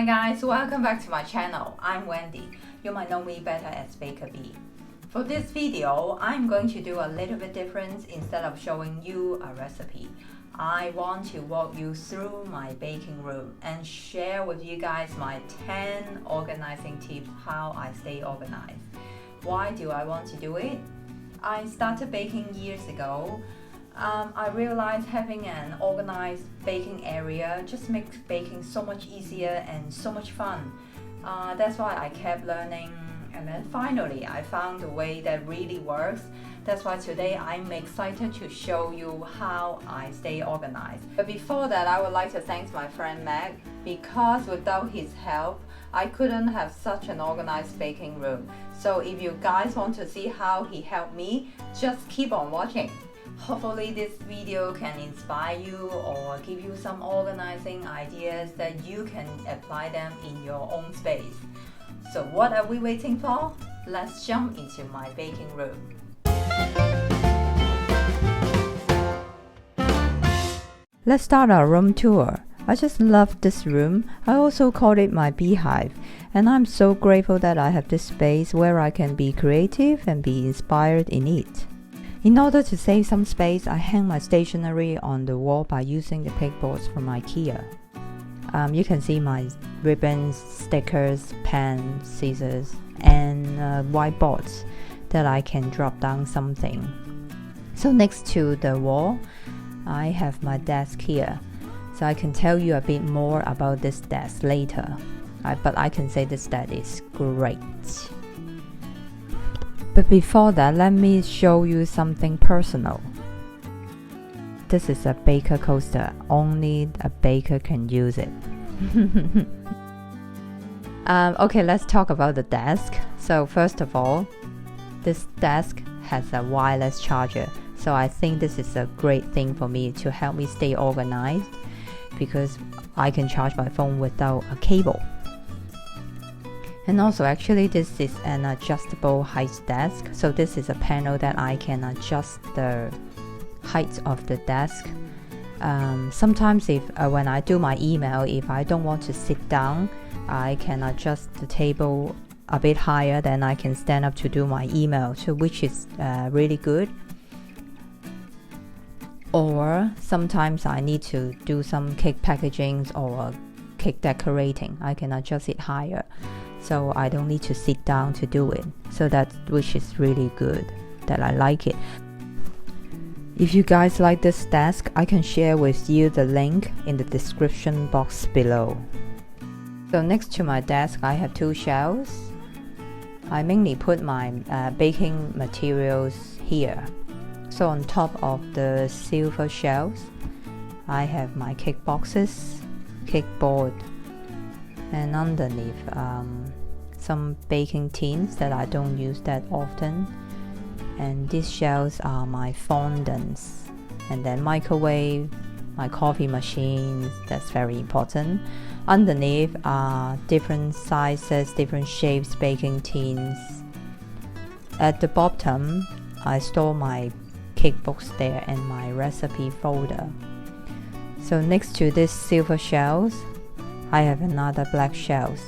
guys, welcome back to my channel. I'm Wendy. You might know me better as Bakabee. For this video, I'm going to do a little bit different. Instead of showing you a recipe, I want to walk you through my baking room and share with you guys my 10 organizing tips how I stay organized. Why do I want to do it? I started baking years ago. I realized having an organized baking area just makes baking so much easier and so much fun. That's why I kept learning, and then finally I found a way that really works. That's why today I'm excited to show you how I stay organized. But before that, I would like to thank my friend Mac, because without his help, I couldn't have such an organized baking room. So if you guys want to see how he helped me, just keep on watching. Hopefully this video can inspire you or give you some organizing ideas that you can apply them in your own space. So what are we waiting for? Let's jump into my baking room. Let's start our room tour. I just love this room. I also call it my beehive, and I'm so grateful that I have this space where I can be creative and be inspired in it. In order to save some space, I hang my stationery on the wall by using the pegboards from Ikea. You can see my ribbons, stickers, pens, scissors, and whiteboards that I can drop down something. So next to the wall, I have my desk here. So I can tell you a bit more about this desk later. But I can say this desk is great. But before that, let me show you something personal. This is a baker coaster. Only a baker can use it. Okay, let's talk about the desk. So first of all, this desk has a wireless charger. So I think this is a great thing for me to help me stay organized, because I can charge my phone without a cable. And also, actually, this is an adjustable height desk. So this is a panel that I can adjust the height of the desk. Sometimes if when I do my email, if I don't want to sit down, I can adjust the table a bit higher, then I can stand up to do my email, so which is really good. Or sometimes I need to do some cake packaging or cake decorating, I can adjust it higher, so I don't need to sit down to do it. So that, which is really good, that I like it. If you guys like this desk, I can share with you the link in the description box below. So next to my desk, I have two shelves. I mainly put my baking materials here. So on top of the silver shelves, I have my cake boxes, cake board, and underneath some baking tins that I don't use that often. And these shelves are my fondants, and then microwave, my coffee machines, that's very important. Underneath are different sizes, different shapes baking tins. At the bottom, I store my cake books there and my recipe folder. So next to this silver shelves, I have another black shelves.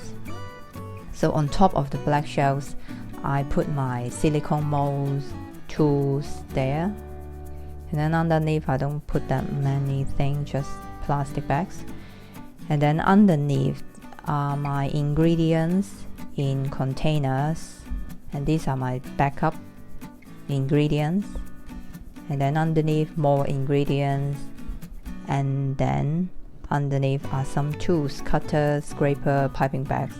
So on top of the black shelves, I put my silicone molds, tools there. And then underneath, I don't put that many things, just plastic bags. And then underneath are my ingredients in containers. And these are my backup ingredients. And then underneath, more ingredients. And then underneath are some tools, cutter, scraper, piping bags.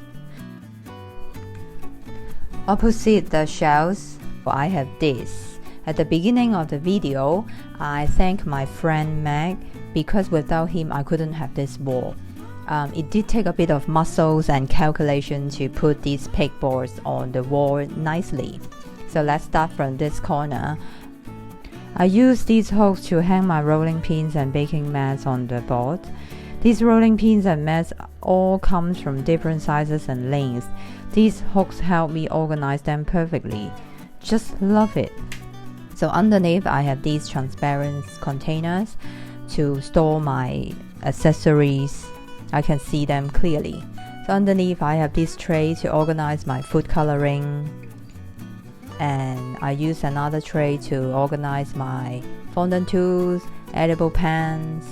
Opposite the shelves, I have this. At the beginning of the video, I thank my friend Mac, because without him I couldn't have this wall. It did take a bit of muscles and calculation to put these pegboards on the wall nicely. So let's start from this corner. I use these hooks to hang my rolling pins and baking mats on the board. These rolling pins and mats all comes from different sizes and lengths. These hooks help me organize them perfectly. Just love it. So underneath, I have these transparent containers to store my accessories. I can see them clearly. So So underneath I have this tray to organize my food coloring, and I use another tray to organize my fondant tools, edible pans,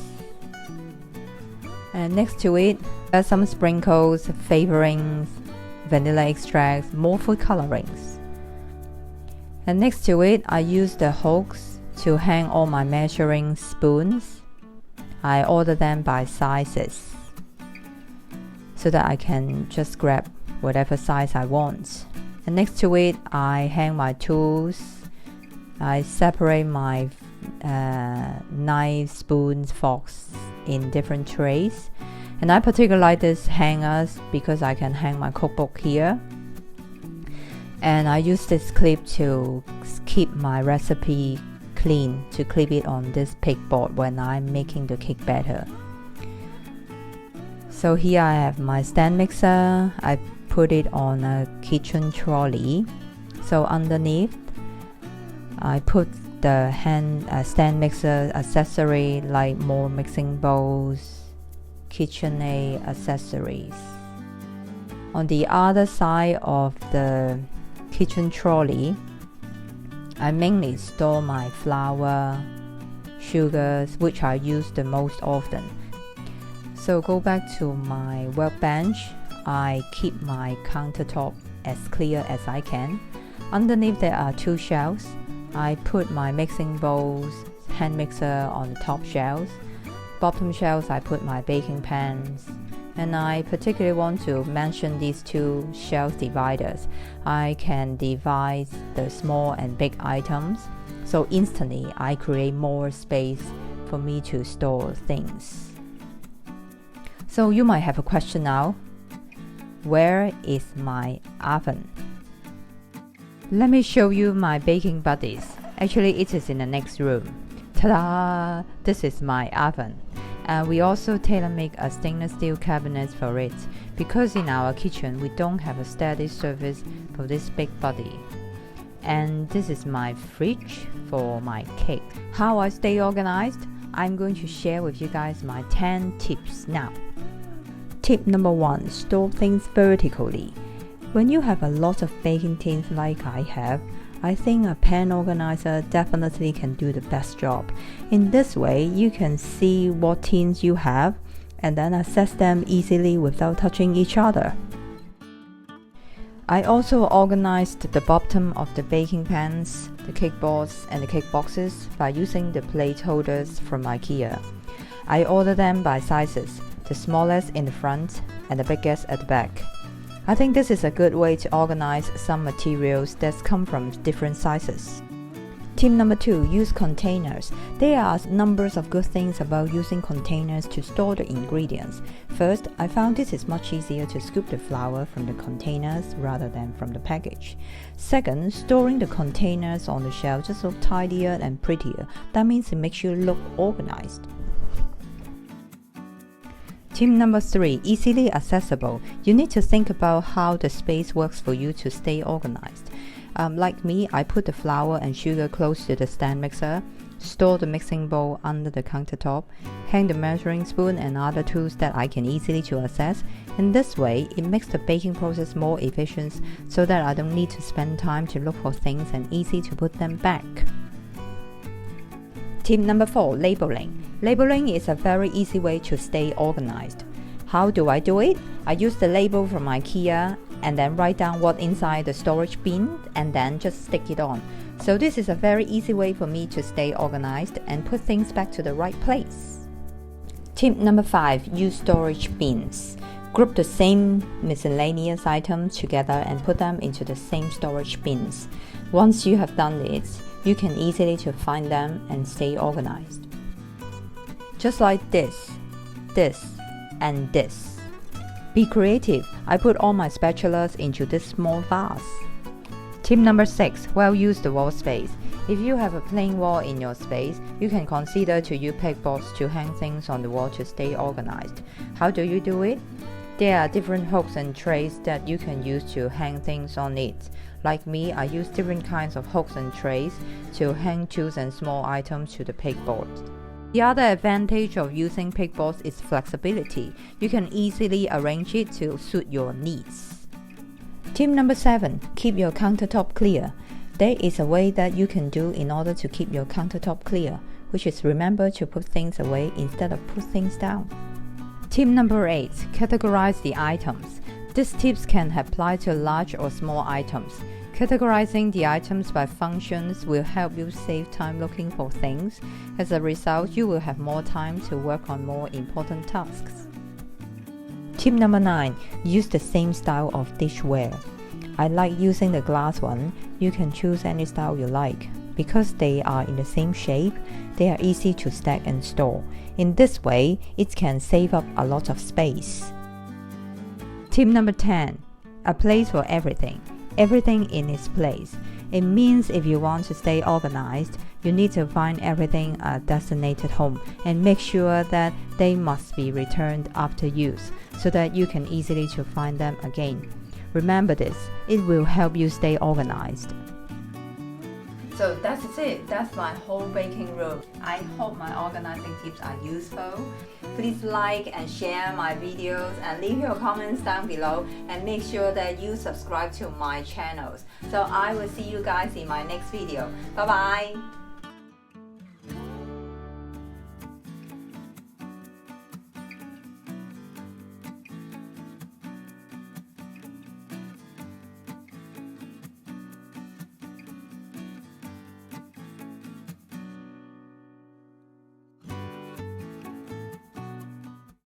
and next to it there's some sprinkles, flavorings, vanilla extracts, more food colorings. And next to it I use the hooks to hang all my measuring spoons. I order them by sizes so that I can just grab whatever size I want. And next to it I hang my tools. I separate my knives, spoons, forks in different trays, and I particularly like this hangers because I can hang my cookbook here, and I use this clip to keep my recipe clean, to clip it on this pegboard when I'm making the cake batter. So here I have my stand mixer. I put it on a kitchen trolley. So underneath I put the stand mixer accessory like more mixing bowls, KitchenAid accessories. On the other side of the kitchen trolley, I mainly store my flour, sugars, which I use the most often. So go back to my workbench. I keep my countertop as clear as I can. Underneath there are two shelves. I put my mixing bowls, hand mixer on the top shelves. Bottom shelves I put my baking pans. And I particularly want to mention these two shelf dividers. I can divide the small and big items, so instantly I create more space for me to store things. So you might have a question now. Where is my oven? Let me show you my baking buddies. Actually, it is in the next room. Ta-da! This is my oven. We also tailor-make a stainless steel cabinet for it, because in our kitchen we don't have a steady surface for this big body. And this is my fridge for my cake. How I stay organized? I'm going to share with you guys my 10 tips now. Tip number 1, store things vertically. When you have a lot of baking tins like I have, I think a pan organizer definitely can do the best job. In this way, you can see what tins you have and then access them easily without touching each other. I also organized the bottom of the baking pans, the cake boards and the cake boxes by using the plate holders from Ikea. I ordered them by sizes, the smallest in the front and the biggest at the back. I think this is a good way to organize some materials that come from different sizes. Tip number 2, use containers. There are numbers of good things about using containers to store the ingredients. First, I found this is much easier to scoop the flour from the containers rather than from the package. Second, storing the containers on the shelf just look tidier and prettier. That means it makes you look organized. Tip number 3, easily accessible. You need to think about how the space works for you to stay organized. Like me, I put the flour and sugar close to the stand mixer, store the mixing bowl under the countertop, hang the measuring spoon and other tools that I can easily to access. In this way, it makes the baking process more efficient so that I don't need to spend time to look for things and easy to put them back. Tip number 4, labeling. Labeling is a very easy way to stay organized. How do I do it? I use the label from Ikea and then write down what's inside the storage bin and then just stick it on. So this is a very easy way for me to stay organized and put things back to the right place. Tip number 5, use storage bins. Group the same miscellaneous items together and put them into the same storage bins. Once you have done this, you can easily to find them and stay organized. Just like this, and this. Be creative. I put all my spatulas into this small vase. Tip number 6, well use the wall space. If you have a plain wall in your space, you can consider to use pegboards to hang things on the wall to stay organized. How do you do it? There are different hooks and trays that you can use to hang things on it. Like me, I use different kinds of hooks and trays to hang tools and small items to the pegboard. The other advantage of using pegboards is flexibility. You can easily arrange it to suit your needs. Tip number 7. Keep your countertop clear. There is a way that you can do in order to keep your countertop clear, which is remember to put things away instead of put things down. Tip number 8. Categorize the items. These tips can apply to large or small items. Categorizing the items by functions will help you save time looking for things. As a result, you will have more time to work on more important tasks. Tip number 9. Use the same style of dishware. I like using the glass one. You can choose any style you like. Because they are in the same shape, they are easy to stack and store. In this way, it can save up a lot of space. Tip number 10. A place for everything. Everything in its place. It means if you want to stay organized, you need to find everything a designated home and make sure that they must be returned after use so that you can easily to find them again. Remember this, it will help you stay organized. So that's it. That's my whole baking room. I hope my organizing tips are useful. Please like and share my videos and leave your comments down below and make sure that you subscribe to my channels. So I will see you guys in my next video. Bye bye.